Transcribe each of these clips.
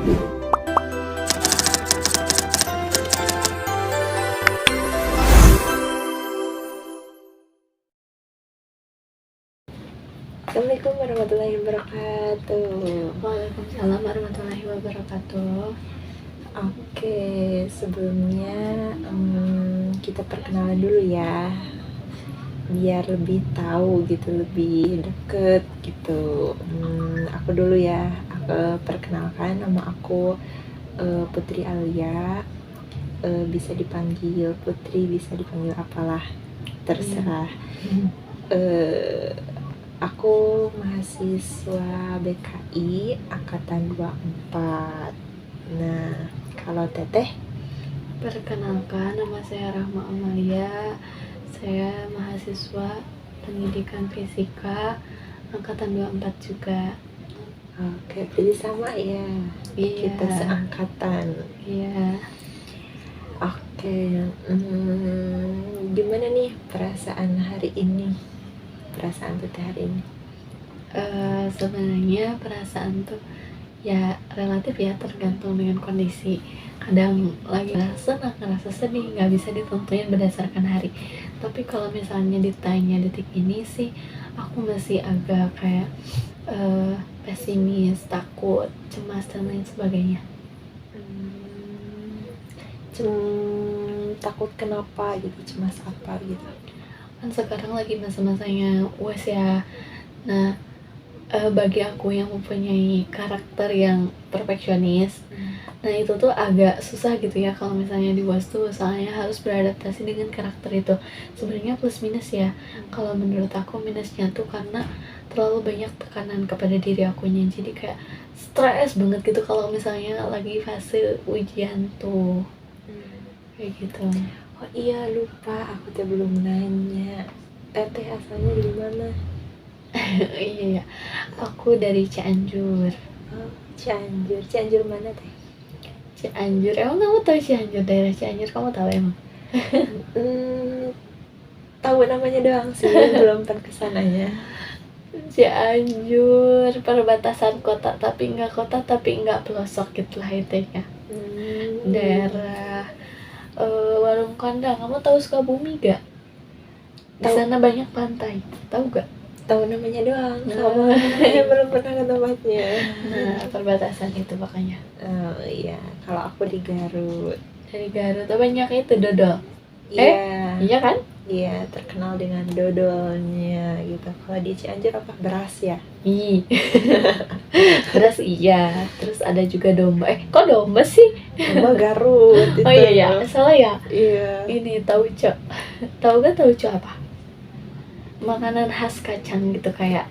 Assalamualaikum warahmatullahi wabarakatuh. Waalaikumsalam warahmatullahi wabarakatuh. Oke, sebelumnya kita perkenalan dulu ya, biar lebih tahu gitu, lebih deket gitu. Aku dulu ya, aku perkenalkan, nama aku Putri Alia. Bisa dipanggil Putri, bisa dipanggil apalah, terserah. Aku mahasiswa BKI Angkatan 24. Nah, kalau Teteh? Perkenalkan, nama saya Rahma Amalia. Saya mahasiswa pendidikan fisika Angkatan 24 juga. Oke, jadi sama ya. Iya. Kita seangkatan. Iya. Oke, gimana nih perasaan hari ini? Perasaan Teteh hari ini? Sebenarnya perasaan tuh ya relatif ya, tergantung dengan kondisi. Kadang lagi senang, ngerasa sedih, nggak bisa ditentuin berdasarkan hari. Tapi kalau misalnya ditanya detik ini sih, aku masih agak kayak pesimis, takut, cemas dan lain sebagainya. Takut kenapa gitu, cemas apa gitu? Kan sekarang lagi masa-masanya UAS ya. Nah, bagi aku yang mempunyai karakter yang perfeksionis, nah itu tuh agak susah gitu ya kalau misalnya di UAS tuh, soalnya harus beradaptasi dengan karakter itu. Sebenarnya plus minus ya. Kalau menurut aku minusnya tuh karena terlalu banyak tekanan kepada diri akunya, jadi kayak stres banget gitu kalau misalnya lagi fase ujian tuh, kayak gitu. Oh iya, lupa, aku tuh belum nanya. Teteh asalnya dari mana? Iya, aku dari Cianjur. Oh, Cianjur. Cianjur mana teh? Cianjur, emang kamu tahu Cianjur, daerah Cianjur kamu tahu emang? Tahu namanya doang sih, belum pernah kesananya. Cianjur perbatasan kota tapi nggak kota, tapi nggak pelosok gitulah intinya. Daerah Warung Kondang. Kamu tahu Sukabumi gak? Di Tahu. sana banyak pantai, tahu gak? Tahu namanya doang, Nah. sama belum pernah ke tempatnya. Nah, perbatasan itu makanya. Oh iya, kalau aku di Garut. Dari Garut tuh banyak itu dodol. Iya. Iya kan? Iya, terkenal dengan dodolnya gitu. Kalau di Cianjur apa, beras ya? Ih. Beras iya. Terus ada juga domba. Kok domba sih? Domba Garut itu. Oh iya, salah ya. Iya. Ini tauco. Tahu gak tauco apa? Makanan khas kacang gitu, kayak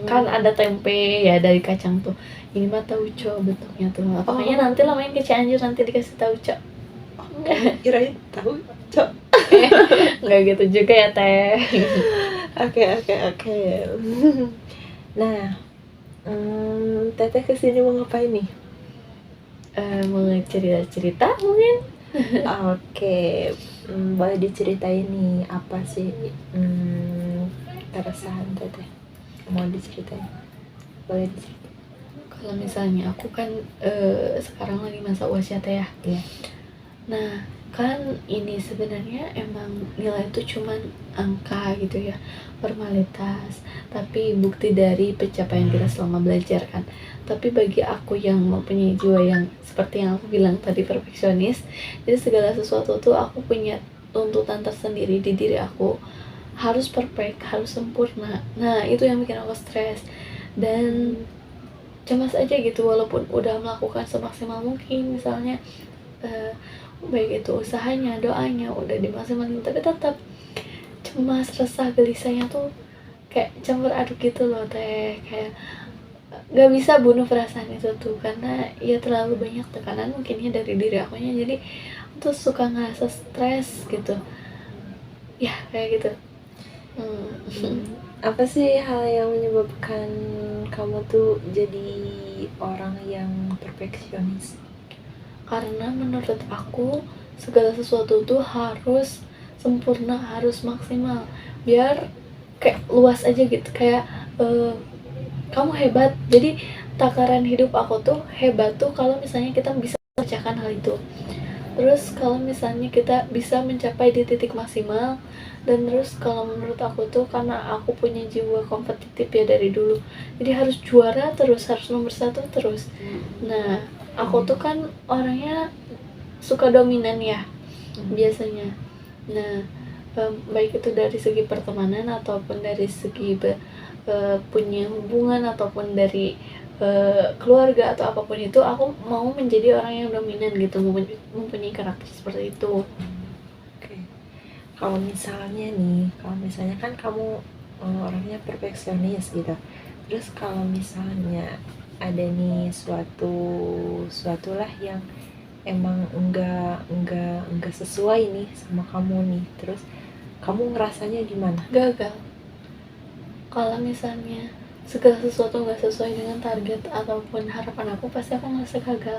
kan ada tempe ya dari kacang tuh. Ini mah tauco bentuknya tuh. Pokoknya nanti lah main ke Cianjur, nanti dikasih tauco. Kirain tahu, Cok. Nggak gitu juga ya teh. Oke. Nah, Teteh kesini mau ngapain nih? Mau cerita mungkin. Oke, boleh diceritain nih apa sih keresahan Teteh? Mau diceritain? Boleh diceritain. Kalau misalnya aku kan sekarang lagi masa UAS ya teh ya. Iya. Nah, kan ini sebenarnya emang nilai itu cuman angka gitu ya, formalitas, tapi bukti dari pencapaian kita selama belajar kan. Tapi bagi aku yang mempunyai jiwa yang seperti yang aku bilang tadi, perfeksionis, jadi segala sesuatu tuh aku punya tuntutan tersendiri di diri aku, harus perfect, harus sempurna. Nah, itu yang bikin aku stres dan cemas aja gitu, walaupun udah melakukan semaksimal mungkin, misalnya baik itu usahanya, doanya udah dimaksimalin, tapi tetap cemas, resah, gelisahnya tuh kayak campur aduk gitu loh teh. Kayak gak bisa bunuh perasaan itu tuh, karena ya terlalu banyak tekanan mungkinnya dari diri akunya, jadi tuh suka ngerasa stres gitu ya, kayak gitu. Apa sih hal yang menyebabkan kamu tuh jadi orang yang perfeksionis? Karena menurut aku segala sesuatu tuh harus sempurna, harus maksimal, biar kayak luas aja gitu, kayak kamu hebat, jadi takaran hidup aku tuh hebat tuh kalau misalnya kita bisa memecahkan hal itu. Terus kalau misalnya kita bisa mencapai di titik maksimal, dan terus kalau menurut aku tuh karena aku punya jiwa kompetitif ya dari dulu, jadi harus juara terus, harus nomor satu terus. Nah aku tuh kan orangnya suka dominan ya biasanya. Nah baik itu dari segi pertemanan ataupun dari segi punya hubungan ataupun dari keluarga atau apapun itu, aku mau menjadi orang yang dominan gitu, mempunyai karakter seperti itu. Oke. Kalau misalnya kan kamu orangnya perfeksionis gitu. Terus kalau misalnya ada nih suatulah yang emang enggak sesuai nih sama kamu nih. Terus kamu ngerasanya gimana? Gagal. Kalau misalnya segala sesuatu nggak sesuai dengan target ataupun harapan aku, pasti aku ngerasa gagal.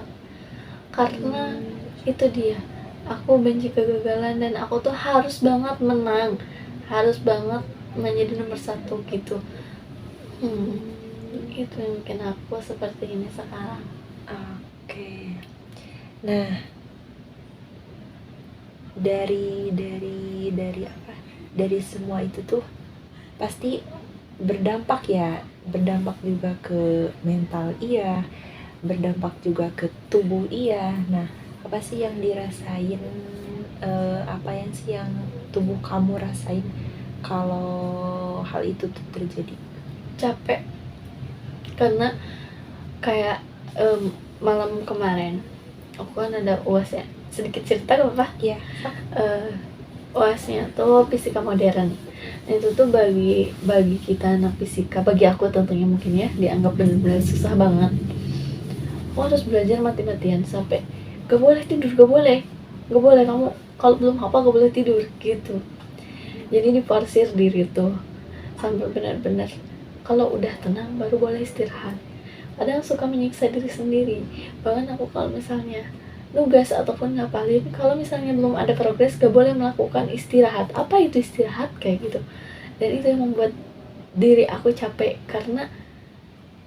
Karena itu dia, aku benci kegagalan dan aku tuh harus banget menang, harus banget menjadi nomor satu gitu. Itu yang bikin aku seperti ini sekarang. Oke. Nah, dari apa? Dari semua itu tuh pasti berdampak juga ke mental iya, berdampak juga ke tubuh iya. Nah, apa sih yang dirasain, apa yang sih yang tubuh kamu rasain kalau hal itu tuh terjadi? Capek, karena kayak malam kemarin aku kan ada UAS ya, sedikit cerita gak apa-apa? Iya. UASnya tuh fisika modern. Nah, itu tuh bagi kita anak fisika, bagi aku tentunya mungkin ya, dianggap benar-benar susah banget. Aku harus belajar mati-matian sampai gak boleh tidur, gak boleh kamu kalau belum hafal gak boleh tidur gitu. Jadi diforsir diri tuh sampai benar-benar kalau udah tenang baru boleh istirahat. Kadang suka menyiksa diri sendiri. Bahkan aku kalau misalnya nugas ataupun ngapalin, kalau misalnya belum ada progres gak boleh melakukan istirahat. Apa itu istirahat kayak gitu? Dan itu yang membuat diri aku capek, karena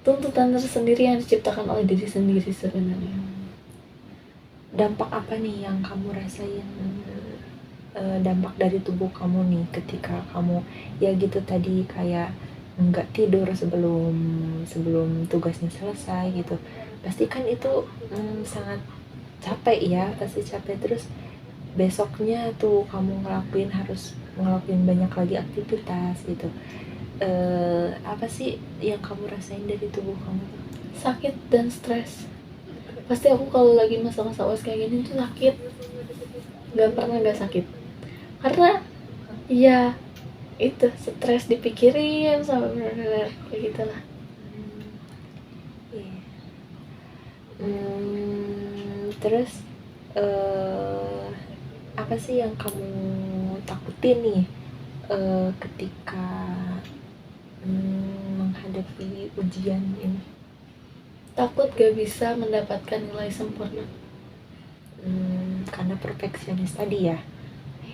tuntutan tersendiri yang diciptakan oleh diri sendiri sebenarnya. Dampak apa nih yang kamu rasain, dampak dari tubuh kamu nih ketika kamu ya gitu tadi kayak nggak tidur sebelum sebelum tugasnya selesai gitu, pasti kan itu sangat capek ya, pasti capek. Terus besoknya tuh kamu harus ngelakuin banyak lagi aktivitas gitu. Apa sih yang kamu rasain dari tubuh kamu? Sakit dan stres. Pasti aku kalau lagi masa-masa UAS kayak gini tuh sakit, nggak pernah nggak sakit, karena ya itu stres dipikirin sampai benar-benar kayak gitulah. Iya. Terus apa sih yang kamu takutin nih ketika menghadapi ujian ini? Takut gak bisa mendapatkan nilai sempurna. Karena perfeksionis tadi ya.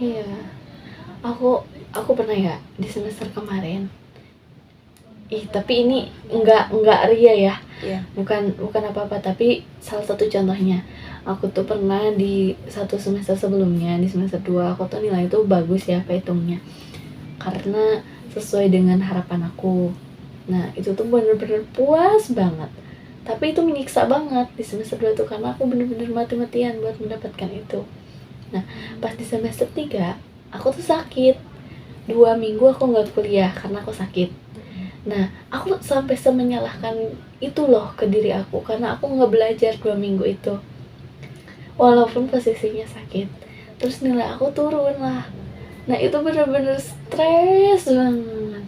Iya, aku pernah ya di semester kemarin. Tapi ini nggak ria ya. Iya. Bukan apa-apa, tapi salah satu contohnya. Aku tuh pernah di satu semester sebelumnya, di semester 2 aku tuh nilai itu bagus ya perhitungnya. Karena sesuai dengan harapan aku. Nah, itu tuh bener-bener puas banget. Tapi itu menyiksa banget di semester 2 tuh, karena aku bener-bener mati-matian buat mendapatkan itu. Nah, pas di semester 3 aku tuh sakit 2 minggu, aku nggak kuliah karena aku sakit. Nah, aku sampai menyalahkan itu loh ke diri aku, karena aku nggak belajar 2 minggu itu walaupun posisinya sakit. Terus nilai aku turun lah. Nah, itu bener-bener stres banget.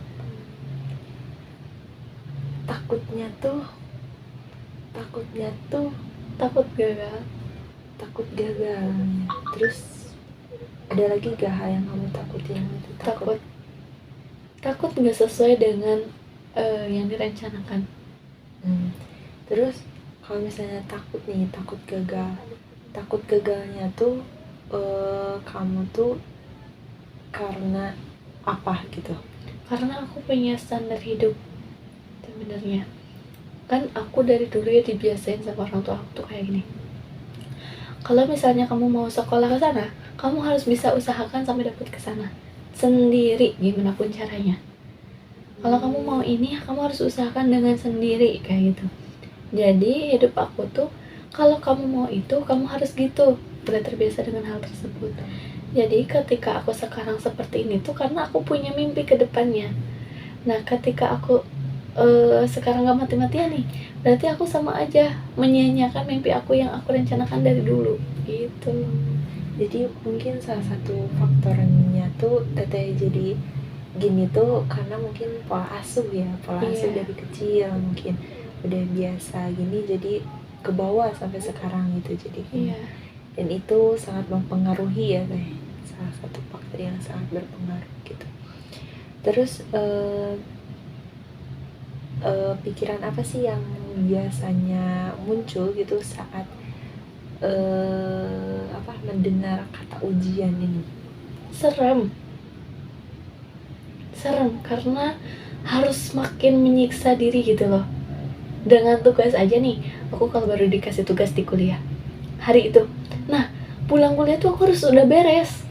Takutnya tuh Takut gagal. Terus ada lagi gak hal yang kamu takutin? Takut nggak sesuai dengan yang direncanakan. Terus kalau misalnya takut gagalnya tuh kamu tuh karena apa gitu? Karena aku punya standar hidup sebenarnya. kan aku dari dulu ya dibiasain sama orang tua aku tuh kayak gini, kalau misalnya kamu mau sekolah ke sana, kamu harus bisa usahakan sampai dapat ke sana sendiri gimana pun caranya. Kalau kamu mau ini, kamu harus usahakan dengan sendiri kayak gitu. Jadi hidup aku tuh, kalau kamu mau itu, kamu harus gitu. Udah terbiasa dengan hal tersebut. Jadi ketika aku sekarang seperti ini tuh karena aku punya mimpi ke depannya. Nah ketika aku sekarang gak mati-matian nih, berarti aku sama aja menyia-nyiakan mimpi aku yang aku rencanakan dari dulu gitu. Jadi mungkin salah satu faktornya tuh teteh jadi gini tuh karena mungkin pola asuh ya, pola asuh Iya. dari kecil mungkin udah biasa gini jadi ke bawah sampai sekarang gitu jadi gini. Iya. Dan itu sangat mempengaruhi ya teh, salah satu faktor yang sangat berpengaruh gitu. Terus pikiran apa sih yang biasanya muncul gitu saat mendengar kata ujian ini? Serem karena harus makin menyiksa diri gitu loh. Dengan tugas aja nih, aku kalau baru dikasih tugas di kuliah hari itu, nah pulang kuliah tuh aku harus udah beres,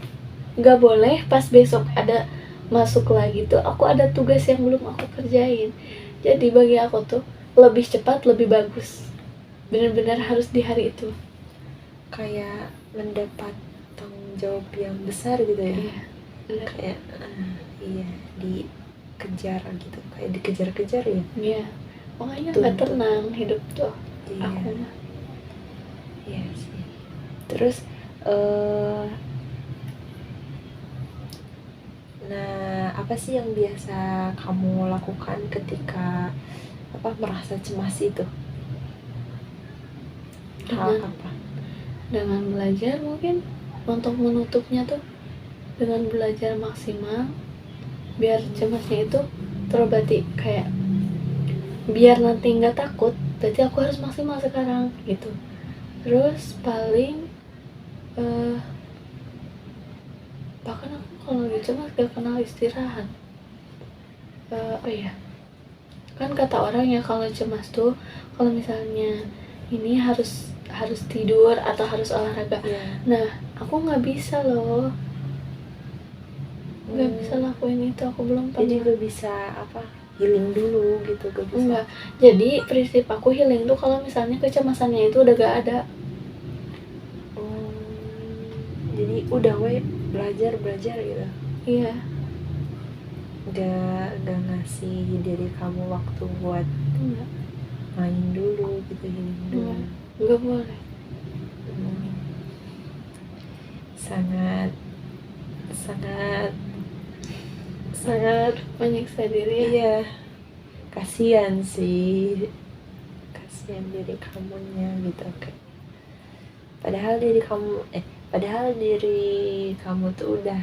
gak boleh pas besok ada masuk lagi tuh aku ada tugas yang belum aku kerjain. Jadi bagi aku tuh lebih cepat lebih bagus, benar-benar harus di hari itu. Kayak mendapat tanggung jawab yang besar gitu ya. Iya, benar. Kayak iya, dikejar gitu, kayak dikejar-kejar ya. Iya, makanya nggak Tuntut. tenang hidup tuh Iya. aku mah. Iya sih. Terus nah apa sih yang biasa kamu lakukan ketika merasa cemas itu? Hal Dengan apa? dengan belajar mungkin untuk menutupnya tuh dengan belajar maksimal biar cemasnya itu terobati, kayak biar nanti nggak takut berarti aku harus maksimal sekarang gitu. Terus paling bahkan aku kalau lagi cemas gak kenal istirahat. Oh iya, kan kata orang ya kalau cemas tuh kalau misalnya ini harus tidur atau harus olahraga. Iya. Nah aku nggak bisa loh, nggak bisa lakuin itu, aku belum pernah. Jadi gak bisa healing dulu gitu, gak bisa. Enggak, jadi prinsip aku healing tuh kalau misalnya kecemasannya itu udah gak ada. Jadi udah belajar gitu. Iya. Gak ngasih diri kamu waktu buat Enggak. main dulu gitu, healing dulu. Enggak boleh. Sangat Menyiksa diri ya. iya, kasihan sih, kasihan diri kamunya gitu. Padahal diri kamu tuh udah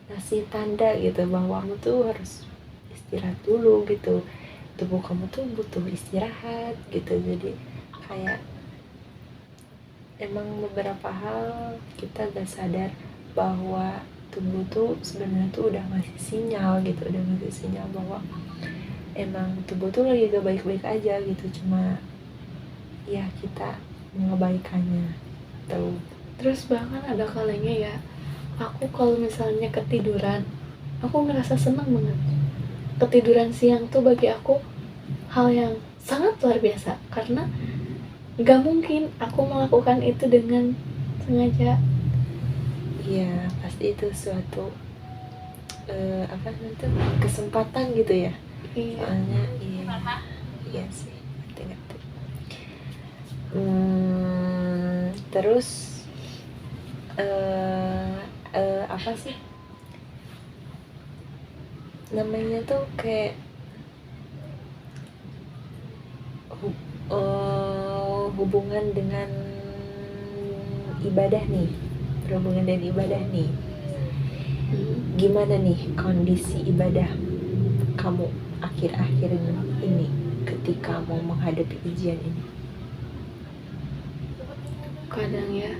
ngasih tanda gitu bahwa kamu tuh harus istirahat dulu gitu, tubuh kamu tuh butuh istirahat gitu. Jadi kayak emang beberapa hal kita gak sadar bahwa tubuh tuh sebenarnya tuh udah ngasih sinyal bahwa emang tubuh tuh lagi gak baik-baik aja gitu, cuma ya kita mengabaikannya tuh. Terus bahkan ada kalanya ya, aku kalau misalnya ketiduran, aku ngerasa senang banget. Ketiduran siang tuh bagi aku hal yang sangat luar biasa karena gak mungkin aku melakukan itu dengan sengaja. Iya, pasti itu suatu kesempatan gitu ya. Iya. Soalnya iya sih, ngerti. Terus apa sih namanya tuh kayak hubungan dengan ibadah nih, berhubungan dengan ibadah nih. Gimana nih kondisi ibadah kamu akhir-akhir ini ketika mau menghadapi ujian ini? Kadang ya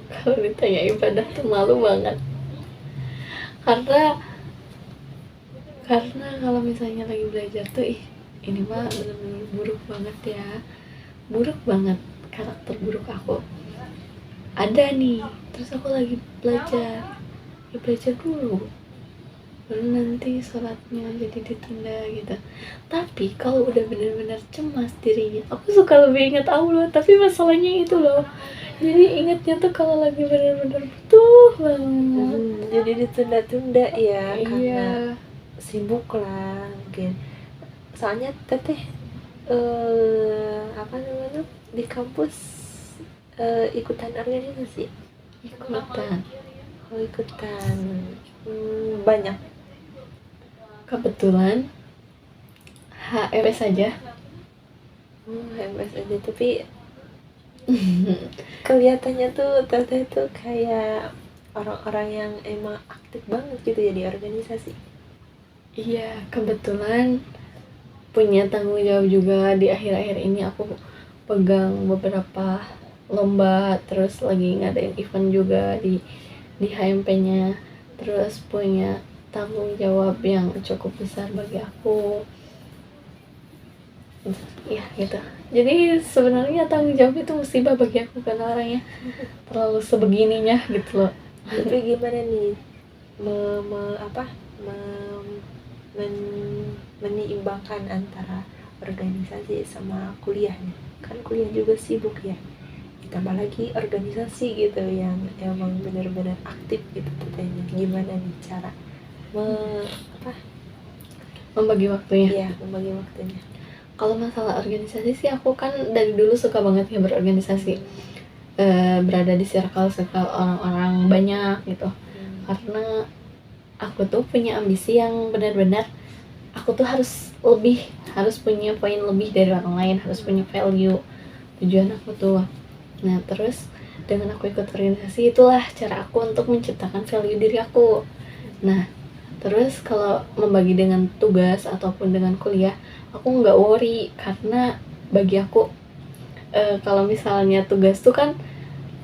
kalau ditanya ibadah tuh malu banget karena Karena kalau misalnya lagi belajar tuh ini mah bener-bener buruk banget ya, buruk banget karakter buruk aku ada nih. Terus aku lagi belajar, ya belajar dulu baru nanti sholatnya jadi ditunda gitu. Tapi kalau udah benar-benar cemas dirinya, aku suka lebih ingat Allah. Tapi masalahnya itu loh, jadi ingatnya tuh kalau lagi benar-benar butuh banget. Jadi ditunda-tunda ya karena Iya, sibuk lah mungkin. Soalnya teteh apa namanya di kampus ikutan organisasi. ikutan. Oh, ikutan. Banyak. Kebetulan HMP saja. Hebat aja tapi kelihatannya tuh teteh tuh kayak orang-orang yang emang aktif banget gitu ya di organisasi. Iya, kebetulan punya tanggung jawab juga di akhir-akhir ini. Aku pegang beberapa lomba, terus lagi ngadain event juga di HMP-nya, terus punya tanggung jawab yang cukup besar bagi aku. Ya gitu. Jadi sebenarnya tanggung jawab itu musibah bagi aku karena orangnya terlalu sebegininya gitu loh. Tapi gimana nih apa mem- menyeimbangkan antara organisasi sama kuliah nih? Kan kuliah juga sibuk ya, ditambah lagi organisasi gitu yang emang benar-benar aktif gitu tetehnya. Gimana nih cara apa Membagi waktunya. ya membagi waktunya? Kalau masalah organisasi sih aku kan dari dulu suka banget ya berorganisasi. Berada di circle orang-orang banyak gitu. Karena aku tuh punya ambisi yang benar-benar aku tuh harus punya poin lebih dari orang lain, harus punya value, tujuan aku tuh. Nah terus dengan aku ikut organisasi, itulah cara aku untuk menciptakan value diri aku. Nah terus kalau membagi dengan tugas ataupun dengan kuliah, aku nggak worry karena bagi aku kalau misalnya tugas tuh kan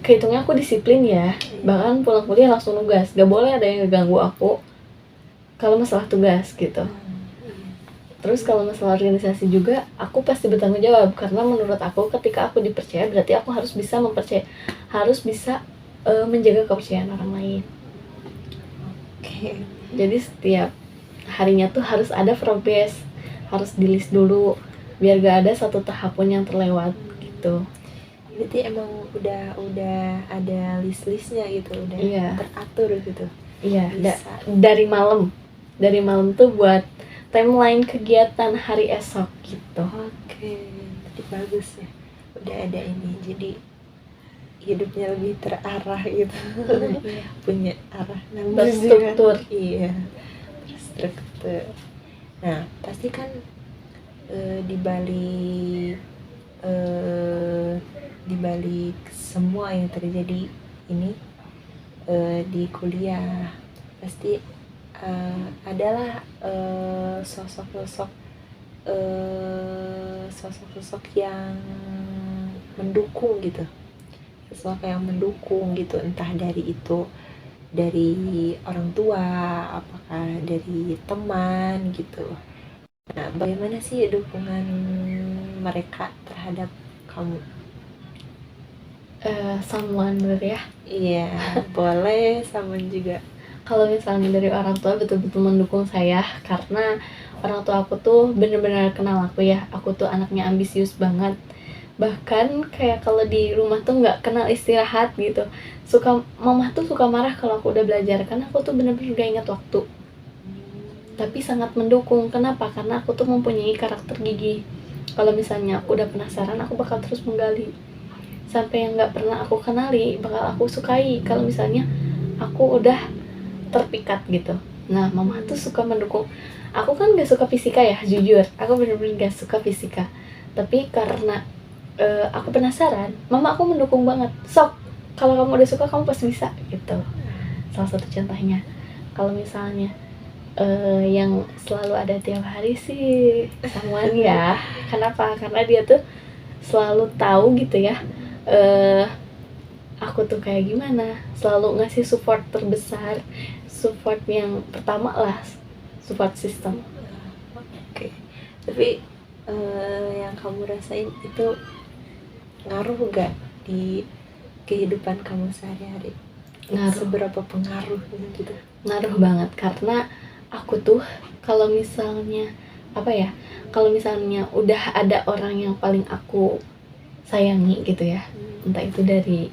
kehitungnya aku disiplin ya, bahkan pulang kuliah langsung nugas, gak boleh ada yang ngeganggu aku kalau masalah tugas gitu. Terus kalau masalah organisasi juga, aku pasti bertanggung jawab karena menurut aku ketika aku dipercaya berarti aku harus bisa menjaga kepercayaan orang lain. Oke. Jadi setiap harinya tuh harus ada progres, harus di list dulu biar gak ada satu tahap pun yang terlewat gitu. Berarti emang udah ada list-listnya gitu, udah Iya. teratur gitu. Iya, Bisa. dari malam tuh buat timeline kegiatan hari esok gitu. Oke, jadi bagus ya. Udah ada ini, jadi hidupnya lebih terarah gitu. Iya. Punya arah Berstruktur. Iya, berstruktur. Nah, pasti kan di balik semua yang terjadi ini di kuliah pasti adalah sosok-sosok yang mendukung gitu, sosok yang mendukung gitu, entah dari orang tua, apakah dari teman gitu. Nah, bagaimana sih dukungan mereka terhadap kamu? Someone bener ya. Iya, boleh sama juga. Kalau misalnya dari orang tua betul-betul mendukung saya karena orang tua aku tuh bener-bener kenal aku ya. Aku tuh anaknya ambisius banget. Bahkan kayak kalau di rumah tuh nggak kenal istirahat gitu. Mama tuh suka marah kalau aku udah belajar karena aku tuh bener-bener gak ingat waktu. Tapi sangat mendukung. Kenapa? Karena aku tuh mempunyai karakter gigih. Kalau misalnya aku udah penasaran, aku bakal terus menggali. Sampai yang nggak pernah aku kenali bakal aku sukai. Kalau misalnya aku udah terpikat gitu. Nah, mama tuh suka mendukung. Aku kan gak suka fisika ya, jujur. Aku bener-bener gak suka fisika. Tapi karena aku penasaran, mama aku mendukung banget. Sok, kalau kamu udah suka, kamu pasti bisa gitu. Salah satu contohnya. Kalau misalnya yang selalu ada tiap hari sih Samuan ya. Kenapa? Karena dia tuh selalu tahu gitu ya. Aku tuh kayak gimana, selalu ngasih support terbesar, support yang pertama lah, support system. Oke. Tapi yang kamu rasain itu ngaruh gak di kehidupan kamu sehari-hari? Ngaruh. Seberapa pengaruh gitu? Ngaruh banget, karena aku tuh kalau misalnya udah ada orang yang paling aku sayangi gitu ya, entah itu dari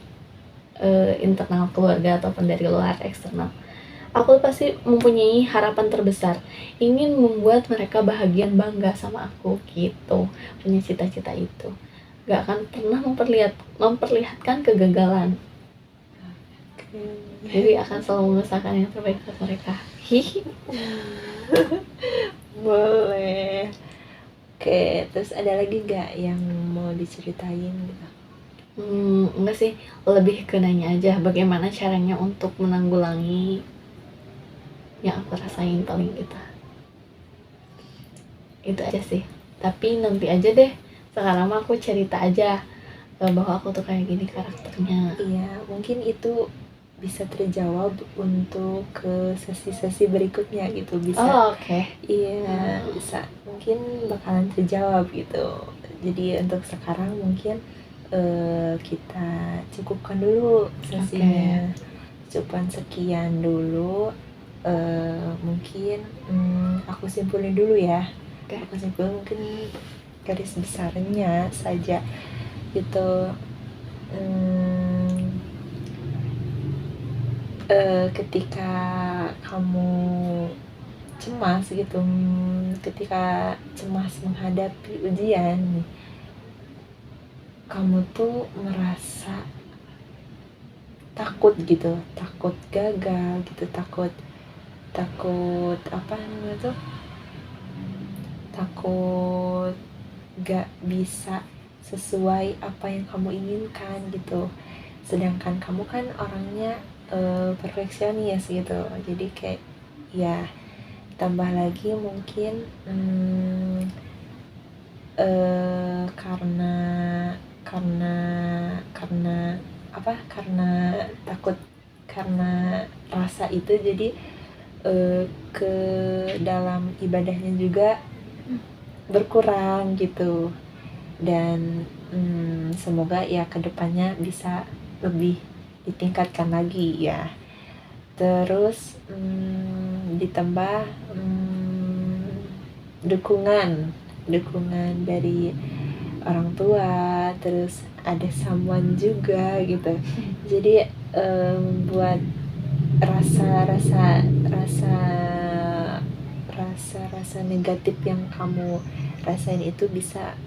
internal keluarga ataupun dari luar eksternal, aku pasti mempunyai harapan terbesar, ingin membuat mereka bahagia, bangga sama aku gitu, punya cita-cita itu, gak akan pernah memperlihatkan kegagalan. Jadi akan selalu mengusahakan yang terbaik buat mereka. Hihi. Boleh. Oke, terus ada lagi gak yang mau diceritain gitu? Enggak sih, lebih ke nanya aja bagaimana caranya untuk menanggulangi yang aku rasain paling gitu. Itu aja sih. Tapi nanti aja deh, sekarang mah aku cerita aja bahwa aku tuh kayak gini karakternya. Iya, mungkin itu bisa terjawab untuk ke sesi-sesi berikutnya gitu, bisa. Oke. Iya, bisa. Mungkin bakalan terjawab gitu. Jadi untuk sekarang mungkin kita cukupkan dulu sesinya. Cukupan sekian dulu. Mungkin aku simpulin dulu ya. Aku simpulin mungkin garis besarnya saja gitu. Ketika kamu cemas gitu, ketika cemas menghadapi ujian, kamu tuh merasa takut gitu, takut gagal gitu, takut apa namanya tuh, takut gak bisa sesuai apa yang kamu inginkan gitu. Sedangkan kamu kan orangnya perfeksionis gitu, jadi kayak ya tambah lagi mungkin karena takut, karena rasa itu, jadi ke dalam ibadahnya juga berkurang gitu. Dan semoga ya kedepannya bisa lebih ditingkatkan lagi ya. Terus ditambah dukungan dari orang tua, terus ada someone juga gitu. Jadi buat rasa negatif yang kamu rasain itu bisa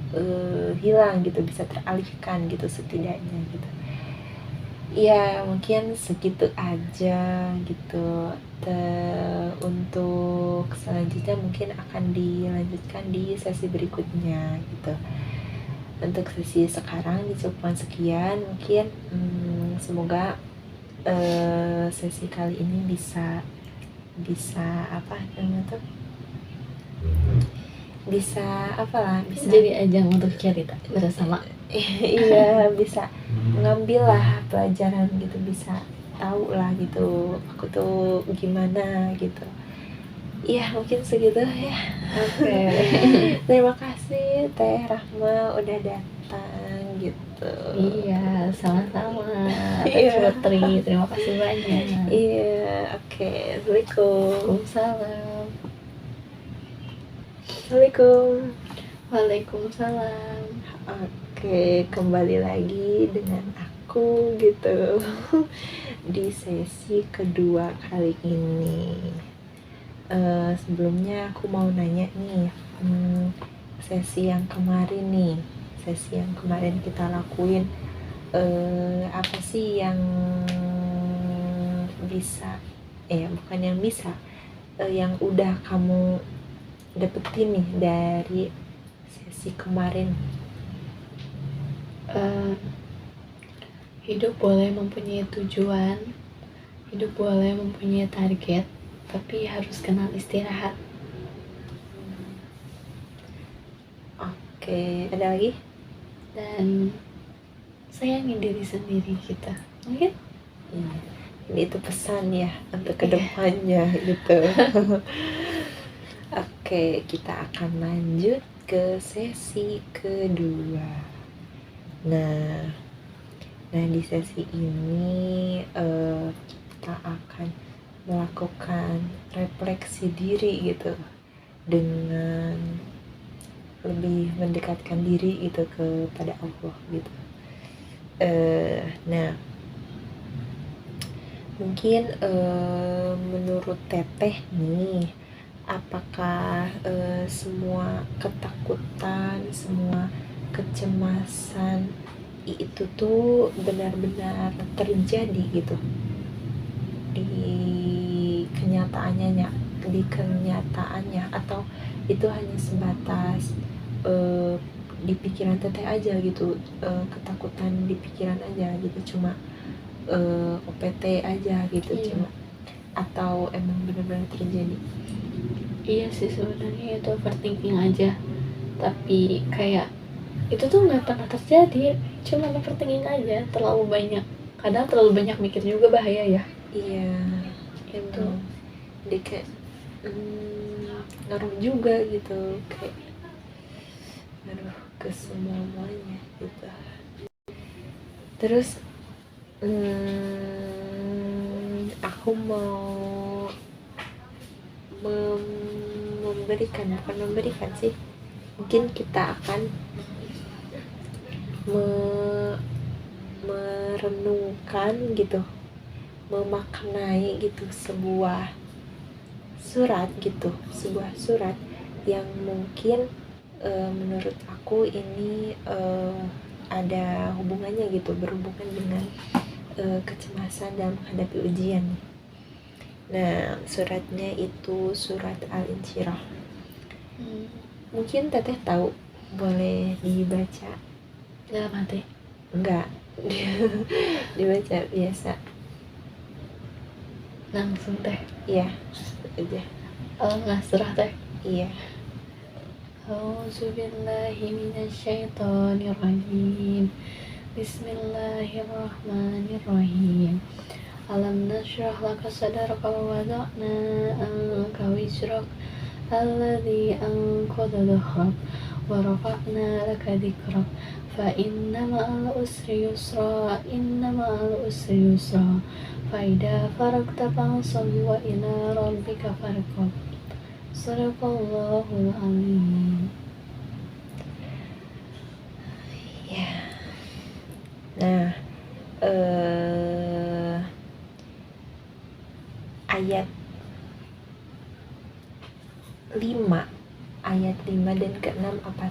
hilang gitu, bisa teralihkan gitu setidaknya gitu. Ya mungkin segitu aja gitu. Untuk selanjutnya mungkin akan dilanjutkan di sesi berikutnya gitu. Untuk sesi sekarang dicukupkan sekian. Mungkin semoga sesi kali ini bisa apa namanya tuh, bisa jadi ajang untuk cerita bersama. iya, bisa mengambil lah pelajaran gitu, bisa tahu lah gitu aku tuh gimana gitu. Iya mungkin segitu ya. Oke. Terima kasih Teh Rahma udah datang gitu. Iya, sama-sama. Iya. Putri, terima kasih banyak. Iya, oke. Assalamualaikum. Waalaikumsalam. Assalamualaikum. Waalaikumsalam. Oke, kembali lagi dengan aku gitu di sesi kedua kali ini. Sebelumnya aku mau nanya nih, sesi yang kemarin kita lakuin, apa sih yang bisa, bukan yang bisa, yang udah kamu dapetin nih dari sesi kemarin? Hidup boleh mempunyai tujuan, hidup boleh mempunyai target, tapi harus kenal istirahat. Oke, ada lagi? Dan sayangi diri sendiri kita. Mungkin? Ini itu pesan ya untuk kedepannya gitu. Oke, kita akan lanjut ke sesi kedua. Nah, di sesi ini kita akan melakukan refleksi diri gitu, dengan lebih mendekatkan diri gitu kepada Allah gitu. Nah, mungkin menurut Teteh nih, apakah semua ketakutan, semua kecemasan itu tuh benar-benar terjadi gitu di kenyataannya, atau itu hanya sebatas di pikiran Teteh aja gitu, ketakutan di pikiran aja gitu, cuma OPT aja gitu. Iya. Cuma, atau emang benar-benar terjadi? Iya sih, sebenarnya itu overthinking aja, tapi kayak itu tuh nggak pernah terjadi, cuma overthinking aja, kadang terlalu banyak mikir juga bahaya ya. Iya, Itu emang dia kayak ngaruh juga gitu, kayak ngaruh ke semuanya gitu. Terus aku mau bukan memberikan sih, mungkin kita akan merenungkan gitu, memaknai gitu sebuah surat yang mungkin menurut aku ini ada hubungannya gitu, berhubungan dengan kecemasan dalam menghadapi ujian. Nah, suratnya itu surat Al-Insyirah. Mungkin Teteh tahu, boleh dibaca? dalam hati. Enggak. Dibaca biasa. Langsung teh. Iya, aja. Nggak surah teh. Iya. A'udzubillahi minasyaitonirrajim. Bismillahirrahmanirrahim. Alam nashrah laka sadraka wa wada'na anka wizrak alladzi anqadha dhahrak wa rafa'na laka dhikrak fa inna ma'al usri yusra fa idza faragta fansab wa ila rabbika farghab. Sadaqallahul azim. Ya. Nah, ayat 5 dan ke-6 apa?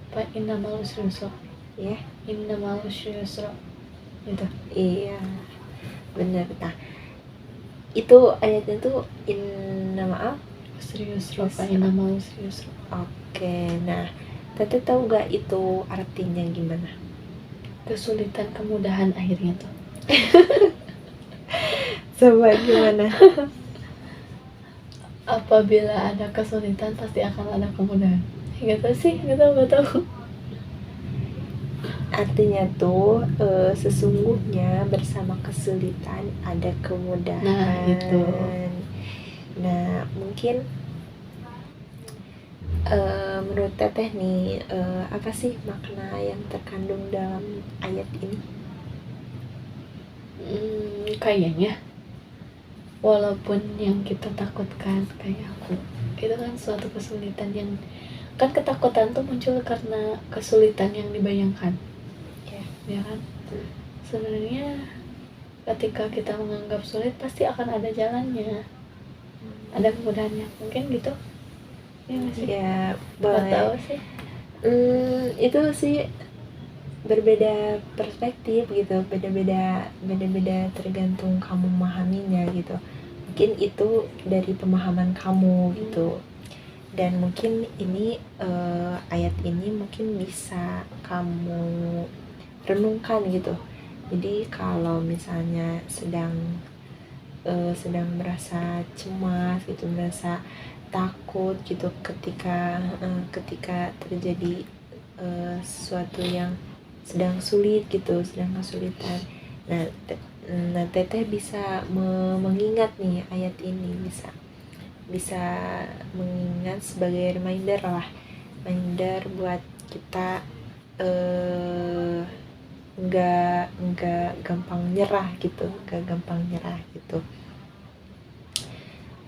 Pak inna ma'al usri yusra. Ya. Inna ma'al usri yusra. Itu. Iya, benar. Nah, itu ayatnya tuh inna Usri yusra, fa inna ma'al usri yusra. Oke, nah Teteh tahu gak itu artinya gimana? Kesulitan kemudahan akhirnya tuh. Coba gimana? Apabila ada kesulitan pasti akan ada kemudahan. Gak tahu. Artinya tuh sesungguhnya bersama kesulitan ada kemudahan. Nah, itu. Nah, mungkin menurut Teteh nih, apa sih makna yang terkandung dalam ayat ini? Kayaknya walaupun yang kita takutkan kayak aku, itu kan suatu kesulitan yang kan ketakutan tuh muncul karena kesulitan yang dibayangkan. Ya kan? Sebenarnya ketika kita menganggap sulit pasti akan ada jalannya, ada kemudahannya, mungkin gitu ya masih. Ya, boleh. Tahu sih. Itu sih berbeda perspektif gitu, beda-beda tergantung kamu memahaminya gitu. Mungkin itu dari pemahaman kamu gitu, dan mungkin ini ayat ini mungkin bisa kamu renungkan gitu. Jadi kalau misalnya sedang merasa cemas gitu, merasa takut gitu ketika terjadi sesuatu yang sedang sulit gitu, sedang kesulitan, Nah, teteh bisa mengingat nih ayat ini, bisa mengingat sebagai reminder buat kita nggak gampang nyerah gitu.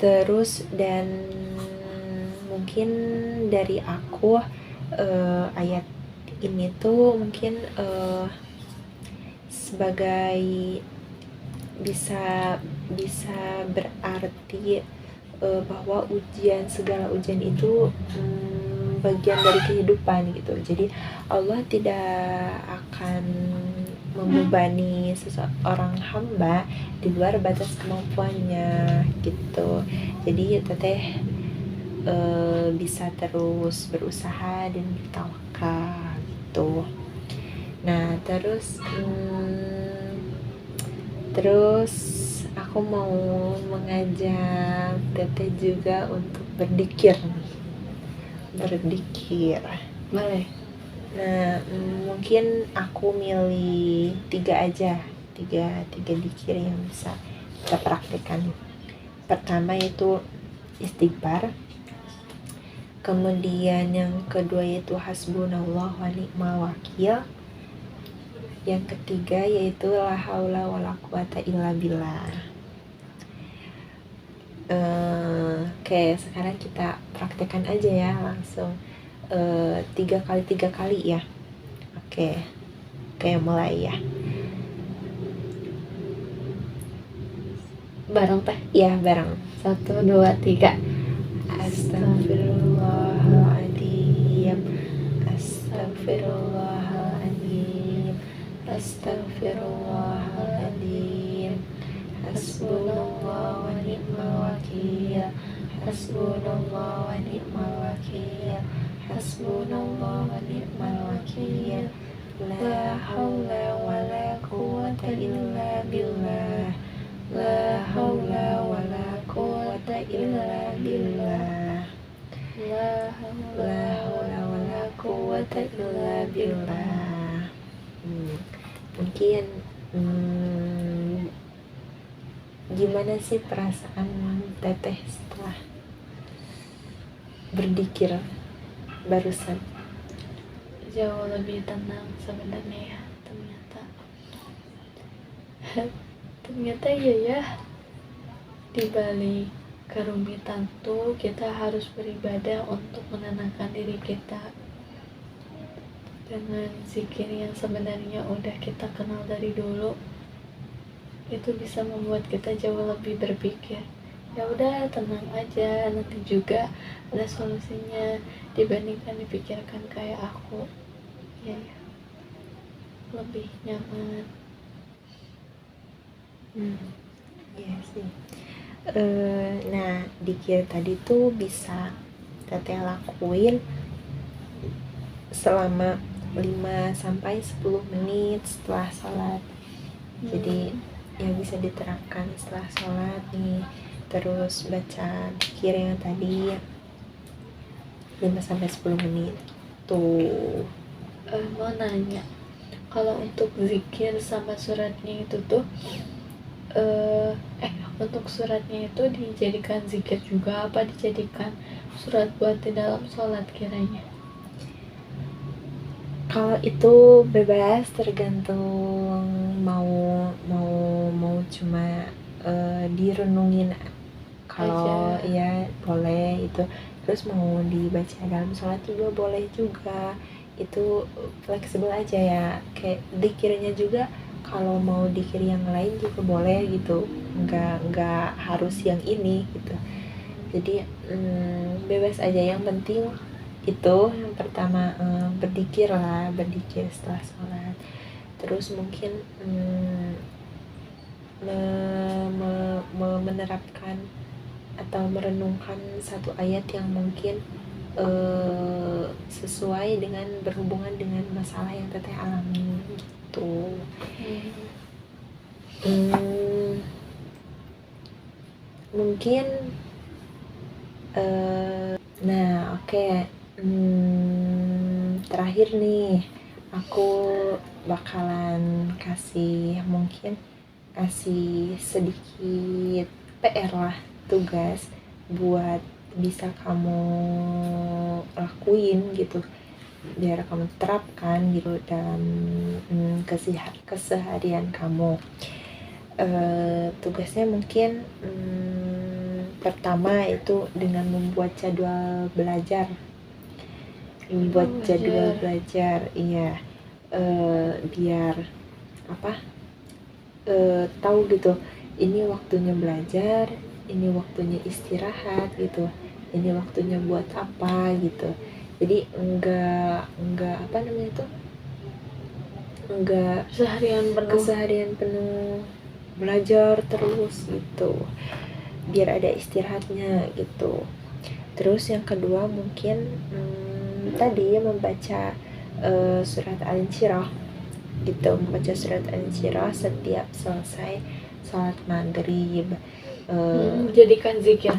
Terus dan mungkin dari aku ayat ini tuh mungkin sebagai bisa berarti bahwa segala ujian itu bagian dari kehidupan gitu. Jadi Allah tidak akan membebani seseorang hamba di luar batas kemampuannya gitu. Jadi teteh bisa terus berusaha dan bertawakal gitu. Nah terus aku mau mengajak teteh juga untuk berzikir. Boleh. Nah, mungkin aku milih 3 aja, 3 zikir yang bisa kita praktekkan. Pertama itu istighfar, kemudian yang kedua yaitu hasbunallah wa ni'mal wakil, yang ketiga yaitu la haula wala quwata illa billah. Oke, sekarang kita praktekkan aja ya langsung 3 kali ya. Oke, mulai ya. Bareng teh. Ya, bareng. 1, 2, 3. Astagfirullahaladzim, astagfirullahaladzim, astagfirullahaladzim. Hasbunallah wa ni'mal wakil, hasbunallah wa ni'mal wakil, hasbunallah wa ni'mal wakil. La haula wa la quwata illa billah, la haula wa la quwata illa billah, la haula wa la quwata illa billah. Mungkin gimana sih perasaan teteh setelah berzikir barusan? Jauh lebih tenang sebenarnya ya, ternyata ya dibalik kerumitan tuh kita harus beribadah untuk menenangkan diri kita dengan zikir yang sebenarnya udah kita kenal dari dulu. Itu bisa membuat kita jauh lebih berpikir, ya udah tenang aja, nanti juga ada solusinya dibandingkan dipikirkan kayak aku. Ya lebih nyaman. Iya sih. Nah, zikir tadi tuh bisa teteh lakuin selama 5-10 menit setelah sholat. Jadi ya bisa diterapkan setelah sholat nih, terus baca zikir yang tadi 5-10 menit tuh. Mau nanya, kalau untuk zikir sama suratnya itu tuh untuk suratnya itu dijadikan zikir juga apa dijadikan surat buat di dalam sholat kiranya? Kalau itu bebas, tergantung mau cuma direnungin, kalau ya boleh itu, terus mau dibaca dalam sholat juga boleh juga, itu fleksibel aja ya. Kayak zikirnya juga kalau mau zikir yang lain juga boleh gitu, nggak harus yang ini gitu. Jadi bebas aja, yang penting itu yang pertama berzikir setelah sholat. Terus mungkin menerapkan atau merenungkan satu ayat yang mungkin sesuai dengan berhubungan dengan masalah yang teteh alami gitu. Mungkin nah oke. Terakhir nih aku bakalan mungkin kasih sedikit PR lah, tugas buat bisa kamu lakuin gitu, biar kamu terapkan gitu dalam keseharian kamu. Tugasnya mungkin pertama itu dengan membuat jadwal belajar. Iya, biar tahu gitu, ini waktunya belajar, ini waktunya istirahat gitu, ini waktunya buat apa gitu. Jadi enggak keseharian penuh belajar terus gitu, biar ada istirahatnya gitu. Terus yang kedua mungkin tadi membaca surat Al-Insyirah gitu, membaca surat Al-Insyirah setiap selesai sholat maghrib. Jadikan zikir.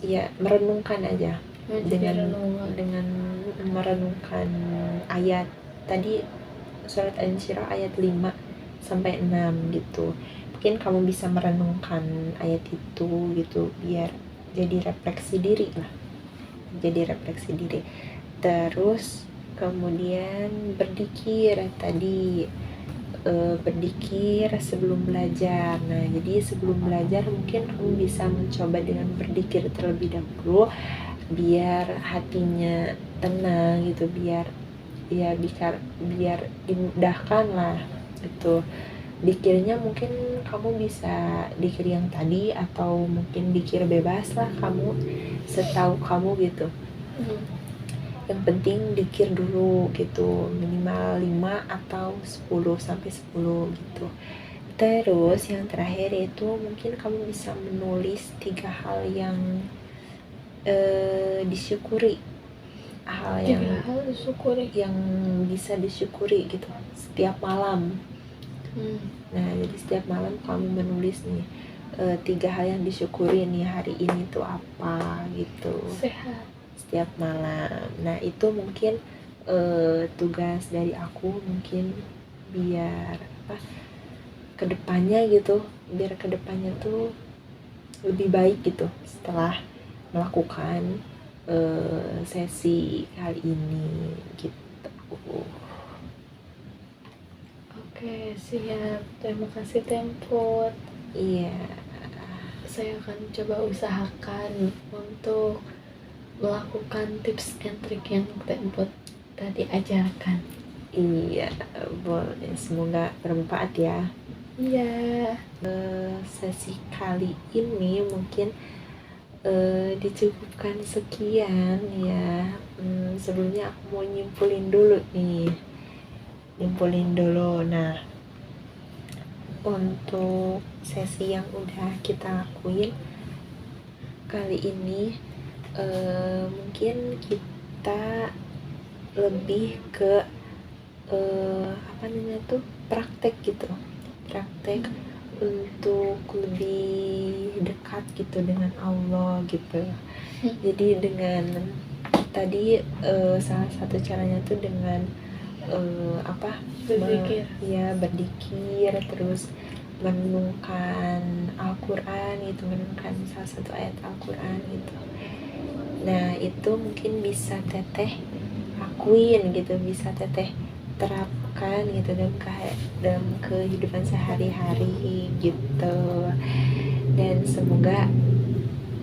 Ya, merenungkan aja dengan Dengan merenungkan ayat tadi, surat Al-Insyirah ayat 5 sampai 6 gitu. Mungkin kamu bisa merenungkan ayat itu gitu, biar jadi refleksi diri lah. Terus kemudian berzikir tadi, berzikir sebelum belajar. Nah, jadi sebelum belajar mungkin kamu bisa mencoba dengan berzikir terlebih dahulu, biar hatinya tenang gitu, biar dimudahkan lah gitu. Dikirnya mungkin kamu bisa dikir yang tadi, atau mungkin dikir bebas lah, kamu setahu kamu gitu. Yang penting dikir dulu gitu, minimal 5 atau 10 sampai 10 gitu. Terus yang terakhir itu mungkin kamu bisa menulis 3 hal yang disyukuri, yang bisa disyukuri gitu setiap malam. Nah, jadi setiap malam kamu menulis nih 3 hal yang disyukuri nih hari ini tuh apa gitu. Sehat. Setiap malam. Nah, itu mungkin tugas dari aku, mungkin biar kedepannya tuh lebih baik gitu setelah melakukan sesi kali ini gitu. Oke, siap. Terima kasih Temput. Iya. Saya akan coba usahakan untuk melakukan tips and trik yang Temput tadi ajarkan. Iya, boleh. Semoga bermanfaat ya. Iya. Sesi kali ini mungkin dicukupkan sekian ya. Sebelumnya aku mau nyimpulin dulu. Nah, untuk sesi yang udah kita lakuin kali ini, mungkin kita lebih ke praktek untuk lebih dekat gitu dengan Allah gitu. Jadi dengan tadi salah satu caranya tuh dengan berzikir, terus merenungkan Al-Quran gitu, merenungkan salah satu ayat Al-Quran gitu. Nah, itu mungkin bisa teteh lakuin gitu, bisa teteh terapkan gitu dalam kehidupan sehari-hari gitu. Dan semoga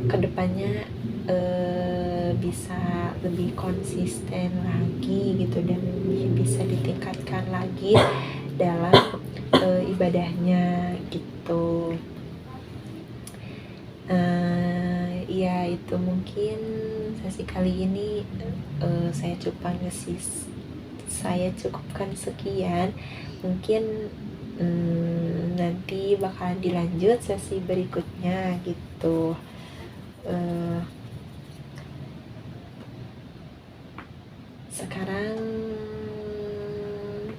kedepannya bisa lebih konsisten lagi gitu, dan bisa ditingkatkan lagi dalam ibadahnya gitu. Ya, itu mungkin sesi kali ini saya cukupkan sekian. Mungkin nanti bakalan dilanjut sesi berikutnya gitu. Sekarang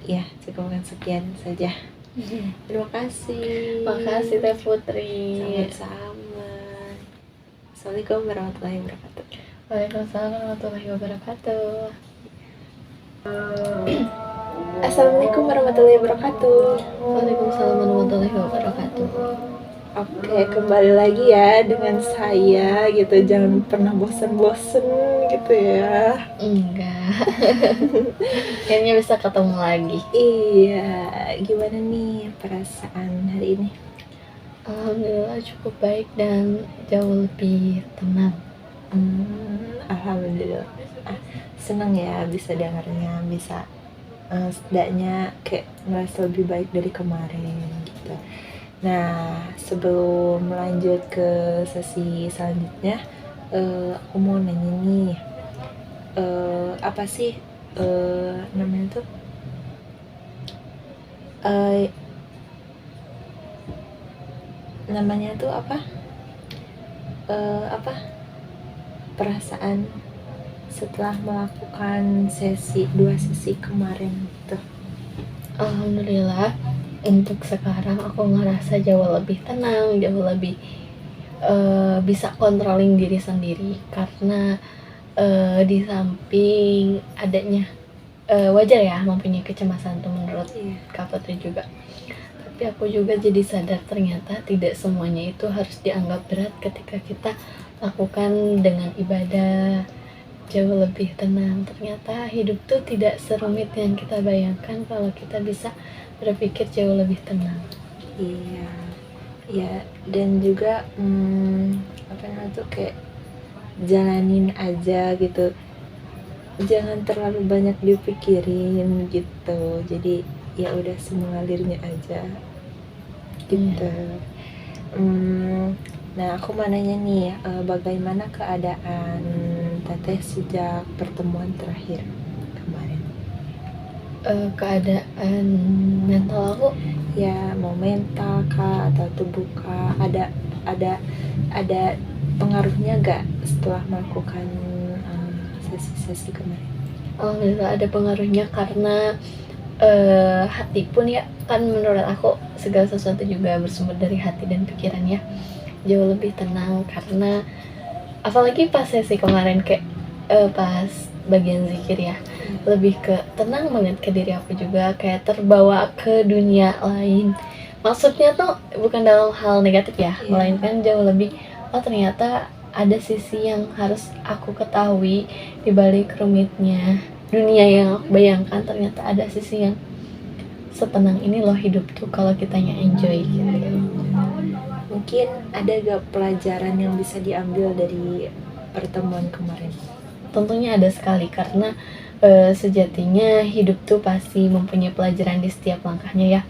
ya cukupkan sekian saja. Terima kasih. Makasih Teh Putri. Sama-sama. Assalamualaikum warahmatullahi wabarakatuh. Waalaikumsalam warahmatullahi wabarakatuh. Assalamualaikum warahmatullahi wabarakatuh. Waalaikumsalam warahmatullahi wabarakatuh. Oke, kembali lagi ya dengan saya gitu. Jangan pernah bosen-bosen gitu ya. Enggak. Akhirnya bisa ketemu lagi. Iya, gimana nih perasaan hari ini? Alhamdulillah cukup baik dan jauh lebih tenang. Alhamdulillah. Seneng ya bisa dengarnya, bisa setidaknya kayak merasa lebih baik dari kemarin gitu. Nah, sebelum lanjut ke sesi selanjutnya, aku mau nanya nih, apa sih namanya tuh? Namanya tuh apa? Perasaan setelah melakukan dua sesi kemarin gitu. Alhamdulillah untuk sekarang aku ngerasa jauh lebih tenang, jauh lebih bisa controlling diri sendiri karena di samping adanya wajar ya mempunyai kecemasan tuh menurut Kak Putri juga. Tapi aku juga jadi sadar ternyata tidak semuanya itu harus dianggap berat ketika kita lakukan dengan ibadah jauh lebih tenang. Ternyata hidup tuh tidak serumit yang kita bayangkan kalau kita bisa berpikir jauh lebih tenang. Iya, ya, dan juga apa namanya tuh kayak jalanin aja gitu, jangan terlalu banyak dipikirin gitu, jadi ya udah semengalirnya aja gitu. Nah, aku mau nanya nih, bagaimana keadaan Teteh sejak pertemuan terakhir kemarin? Keadaan mental aku Ya, mau mental kah atau tubuh kah? Ada pengaruhnya gak setelah melakukan sesi-sesi kemarin? alhamdulillah ada pengaruhnya karena hati pun ya kan menurut aku segala sesuatu juga bersumber dari hati dan pikiran ya, jauh lebih tenang karena apalagi pas sesi kemarin kayak pas bagian zikir ya, lebih ke tenang banget ke diri aku juga, kayak terbawa ke dunia lain. Maksudnya tuh bukan dalam hal negatif ya, melainkan jauh lebih ternyata ada sisi yang harus aku ketahui di balik rumitnya dunia yang aku bayangkan. Ternyata ada sisi yang setenang ini loh hidup tuh kalau kitanya enjoy gitu. Mungkin ada gak pelajaran yang bisa diambil dari pertemuan kemarin? Tentunya ada sekali karena sejatinya hidup tuh pasti mempunyai pelajaran di setiap langkahnya ya.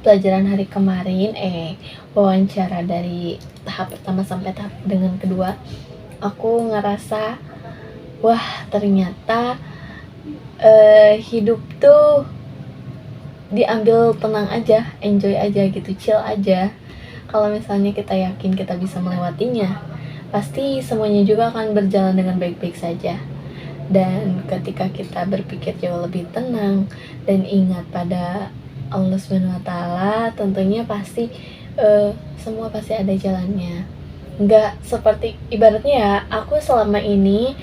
Pelajaran hari kemarin wawancara dari tahap pertama sampai tahap dengan kedua, aku ngerasa wah ternyata hidup tuh diambil tenang aja, enjoy aja gitu, chill aja. Kalau misalnya kita yakin kita bisa melewatinya, pasti semuanya juga akan berjalan dengan baik-baik saja. Dan ketika kita berpikir jauh lebih tenang dan ingat pada Allah SWT, tentunya pasti semua pasti ada jalannya. Nggak seperti ibaratnya ya, aku selama ini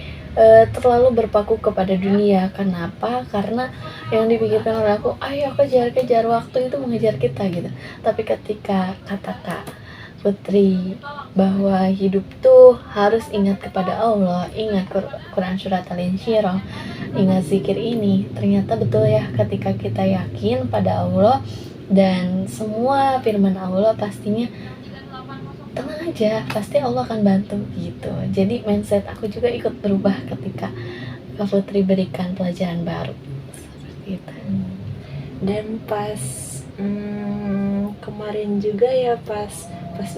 terlalu berpaku kepada dunia. Kenapa? Karena yang dipikirkan oleh aku, ayo kejar waktu itu mengejar kita gitu. Tapi ketika kata Kak Putri bahwa hidup tuh harus ingat kepada Allah, ingat Quran surat Al-Insyirah, ingat zikir ini, ternyata betul ya, ketika kita yakin pada Allah dan semua firman Allah pastinya tenang aja, pasti Allah akan bantu gitu. Jadi mindset aku juga ikut berubah ketika Kak Putri berikan pelajaran baru seperti itu. Dan pas kemarin juga ya, pas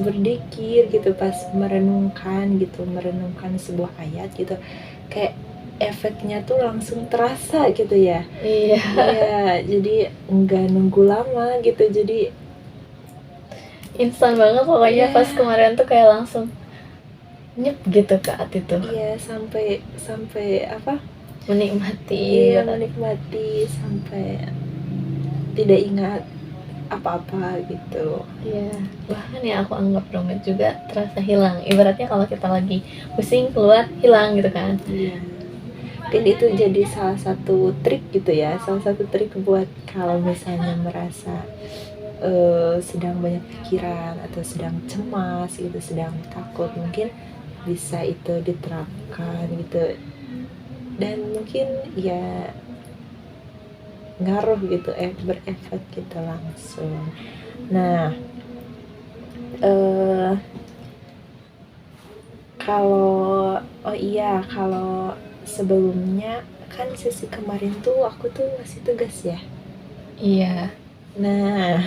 berdikir gitu, pas merenungkan sebuah ayat gitu, kayak efeknya tuh langsung terasa gitu ya. Iya. Jadi nggak nunggu lama gitu, jadi instan banget pokoknya. Pas kemarin tuh kayak langsung nyep gitu ke hati tuh. Iya, sampai apa? Menikmati. Iya, menikmati sampai tidak ingat apa-apa gitu. Iya, bahkan ya aku anggap rumit juga terasa hilang. Ibaratnya kalau kita lagi pusing keluar hilang gitu kan. Iya. Mungkin itu jadi salah satu trik gitu ya, salah satu trik buat kalau misalnya merasa sedang banyak pikiran atau sedang cemas gitu, sedang takut, mungkin bisa itu diterapkan gitu, dan mungkin ya ngaruh gitu, berefek gitu langsung. Nah, eh kalau oh iya, kalau sebelumnya kan sesi kemarin tuh aku tuh ngasih tugas ya. Iya, Nah,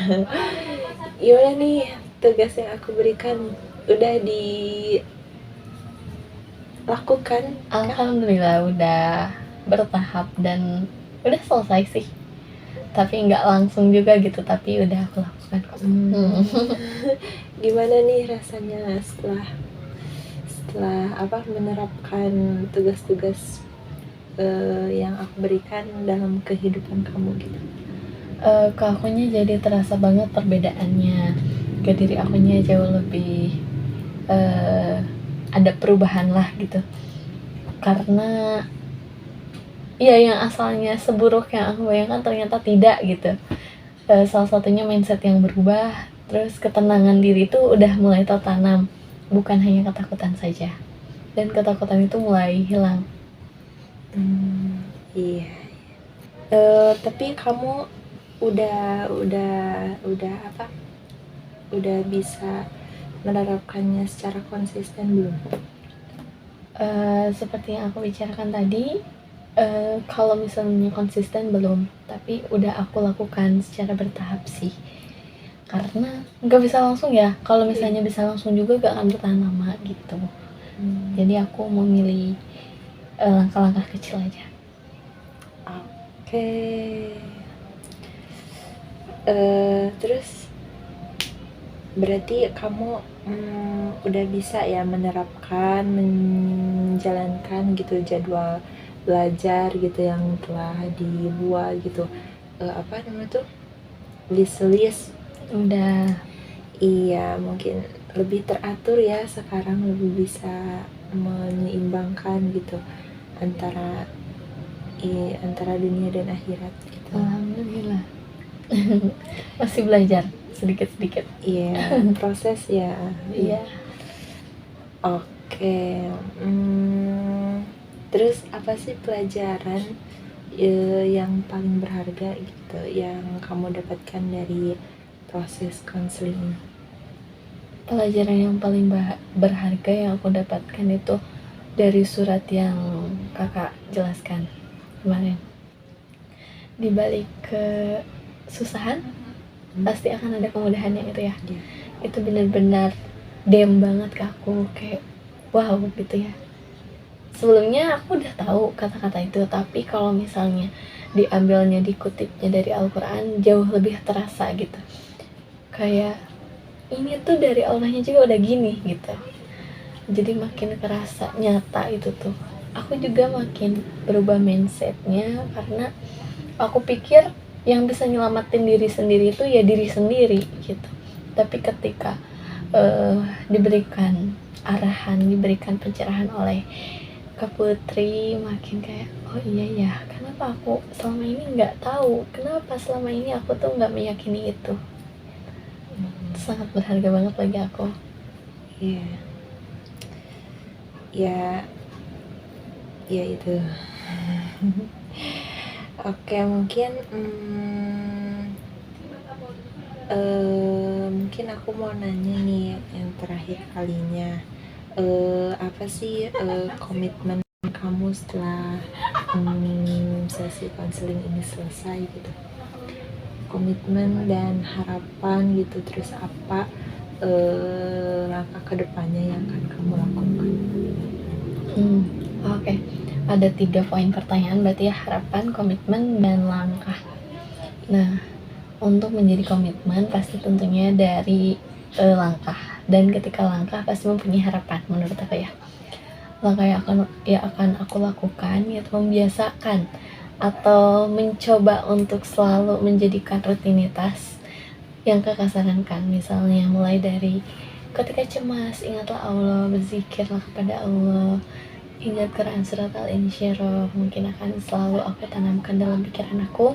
gimana nih tugas yang aku berikan, udah dilakukan kah? alhamdulillah udah bertahap dan udah selesai sih. Tapi nggak langsung juga gitu, tapi udah aku lakukan kok. Gimana nih rasanya setelah apa menerapkan tugas-tugas yang aku berikan dalam kehidupan kamu gitu? Ke akunya jadi terasa banget perbedaannya. Ke diri akunya jauh lebih ada perubahan lah gitu. Karena ya yang asalnya seburuk yang aku bayangkan ternyata tidak gitu. Salah satunya mindset yang berubah, terus ketenangan diri itu udah mulai tertanam, bukan hanya ketakutan saja. Dan ketakutan itu mulai hilang. Iya. Tapi kamu udah apa? Udah bisa menerapkannya secara konsisten belum? Seperti yang aku bicarakan tadi, kalau misalnya konsisten belum, tapi udah aku lakukan secara bertahap sih. Karena nggak bisa langsung ya, kalau misalnya bisa langsung juga gak akan bertahan lama gitu. Jadi aku memilih langkah-langkah kecil aja. Oke. Terus berarti kamu udah bisa ya menerapkan, menjalankan gitu jadwal belajar gitu yang telah dibuat gitu, apa namanya tuh, list-list. Udah. Iya, mungkin lebih teratur ya sekarang, lebih bisa menyeimbangkan gitu antara antara dunia dan akhirat gitu. Alhamdulillah. Masih belajar sedikit-sedikit. Iya, proses ya. Iya. Oke. Terus apa sih pelajaran yang paling berharga gitu yang kamu dapatkan dari proses konseling ini? Pelajaran yang paling berharga yang aku dapatkan itu dari surat yang kakak jelaskan kemarin. Di balik kesusahan pasti akan ada kemudahannya itu ya. Iya. Itu benar-benar dem banget ke aku, kayak wow gitu ya. Sebelumnya aku udah tahu kata-kata itu, tapi kalau misalnya diambilnya, dikutipnya dari Al-Quran, jauh lebih terasa gitu. Kayak ini tuh dari Allahnya juga udah gini gitu. Jadi makin kerasa nyata itu tuh. Aku juga makin berubah mindsetnya karena aku pikir yang bisa nyelamatin diri sendiri itu ya diri sendiri gitu. Tapi ketika diberikan arahan, diberikan pencerahan oleh Kak Putri, makin kayak oh iya ya, kenapa aku selama ini nggak tahu, kenapa selama ini aku tuh nggak meyakini itu. Sangat berharga banget bagi aku. Iya. Ya itu. Oke, mungkin mungkin aku mau nanya nih yang terakhir kalinya, apa sih komitmen kamu setelah sesi konseling ini selesai gitu? Komitmen dan harapan gitu, terus apa langkah kedepannya yang akan kamu lakukan? Oke. Ada 3 poin pertanyaan, berarti ya harapan, komitmen, dan langkah. Nah, untuk menjadi komitmen pasti tentunya dari langkah, dan ketika langkah pasti mempunyai harapan menurut aku ya. Langkah yang akan aku lakukan yaitu membiasakan atau mencoba untuk selalu menjadikan rutinitas yang kakak sarankan. Misalnya mulai dari ketika cemas ingatlah Allah, berzikirlah kepada Allah, ingat Quran surat Al-Insyirah mungkin akan selalu aku tanamkan dalam pikiran aku,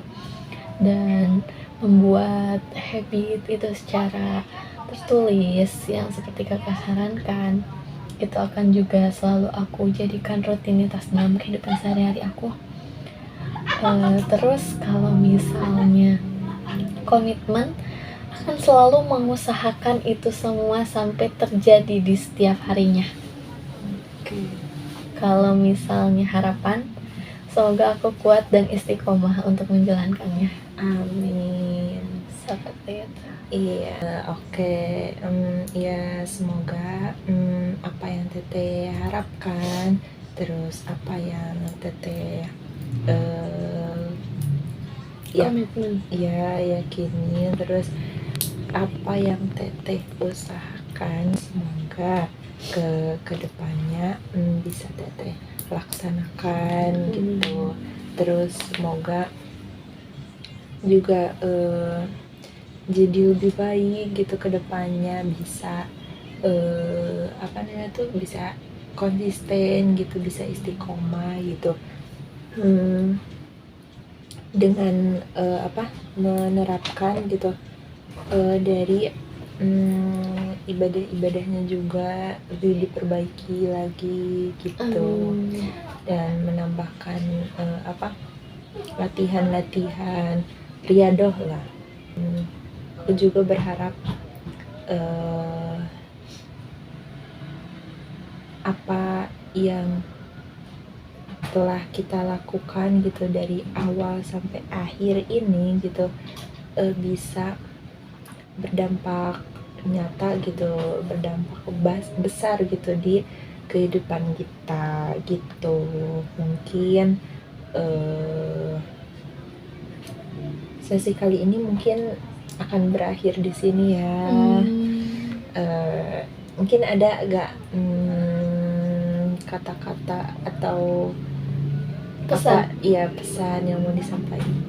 dan membuat habit itu secara tertulis yang seperti kakak sarankan itu akan juga selalu aku jadikan rutinitas dalam kehidupan sehari-hari aku. Terus kalau misalnya komitmen, akan selalu mengusahakan itu semua sampai terjadi di setiap harinya. Oke. Kalau misalnya harapan, semoga aku kuat dan istiqomah untuk menjalankannya. Amin. Seperti itu. Iya, oke. Ya semoga apa yang Teteh harapkan, terus apa yang Teteh ya Komitmen. yakinin, terus apa yang Teteh usahakan, semoga kedepannya bisa Teteh laksanakan gitu. Terus semoga juga jadi lebih baik gitu ke depannya, bisa apa namanya tuh, bisa konsisten gitu, bisa istiqomah gitu, dengan menerapkan gitu dari ibadah-ibadahnya juga lebih diperbaiki lagi gitu. Dan menambahkan latihan-latihan riyadoh lah. Aku juga berharap apa yang telah kita lakukan gitu dari awal sampai akhir ini gitu bisa berdampak nyata gitu, berdampak besar gitu di kehidupan kita gitu. Mungkin sesi kali ini mungkin akan berakhir di sini ya. Mungkin ada agak kata-kata atau Pesan. pesan yang mau disampaikan.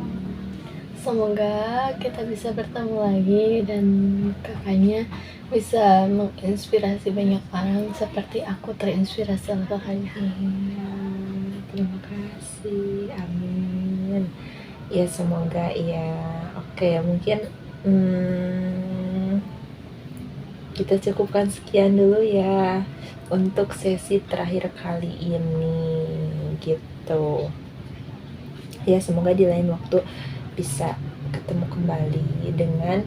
Semoga kita bisa bertemu lagi dan kakaknya bisa menginspirasi banyak orang seperti aku terinspirasi oleh kakaknya. Terima kasih, amin. Ya semoga ya. Oke, mungkin kita cukupkan sekian dulu ya untuk sesi terakhir kali ini gitu. Ya semoga di lain waktu bisa ketemu kembali dengan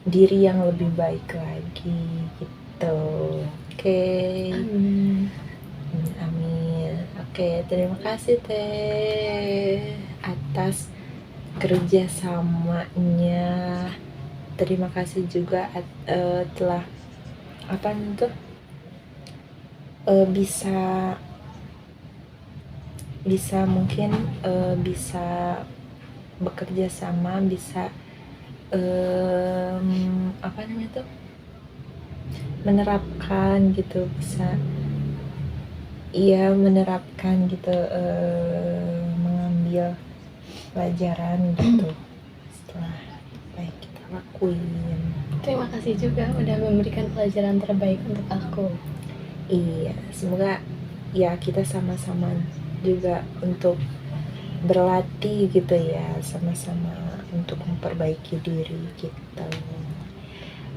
diri yang lebih baik lagi gitu. Oke. Amin. Oke, terima kasih Teh atas kerjasamanya. Terima kasih juga telah bisa mungkin bisa bekerja sama, bisa menerapkan gitu, bisa menerapkan gitu, mengambil pelajaran gitu setelah apa yang kita lakuin. Terima kasih juga udah memberikan pelajaran terbaik untuk aku. Iya, semoga ya kita sama-sama juga untuk berlatih gitu ya, sama-sama untuk memperbaiki diri gitu.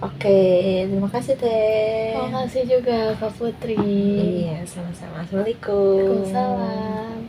Oke, terima kasih Teh. Terima kasih juga Kak Putri. Iya, sama-sama. Assalamualaikum. Waalaikumsalam.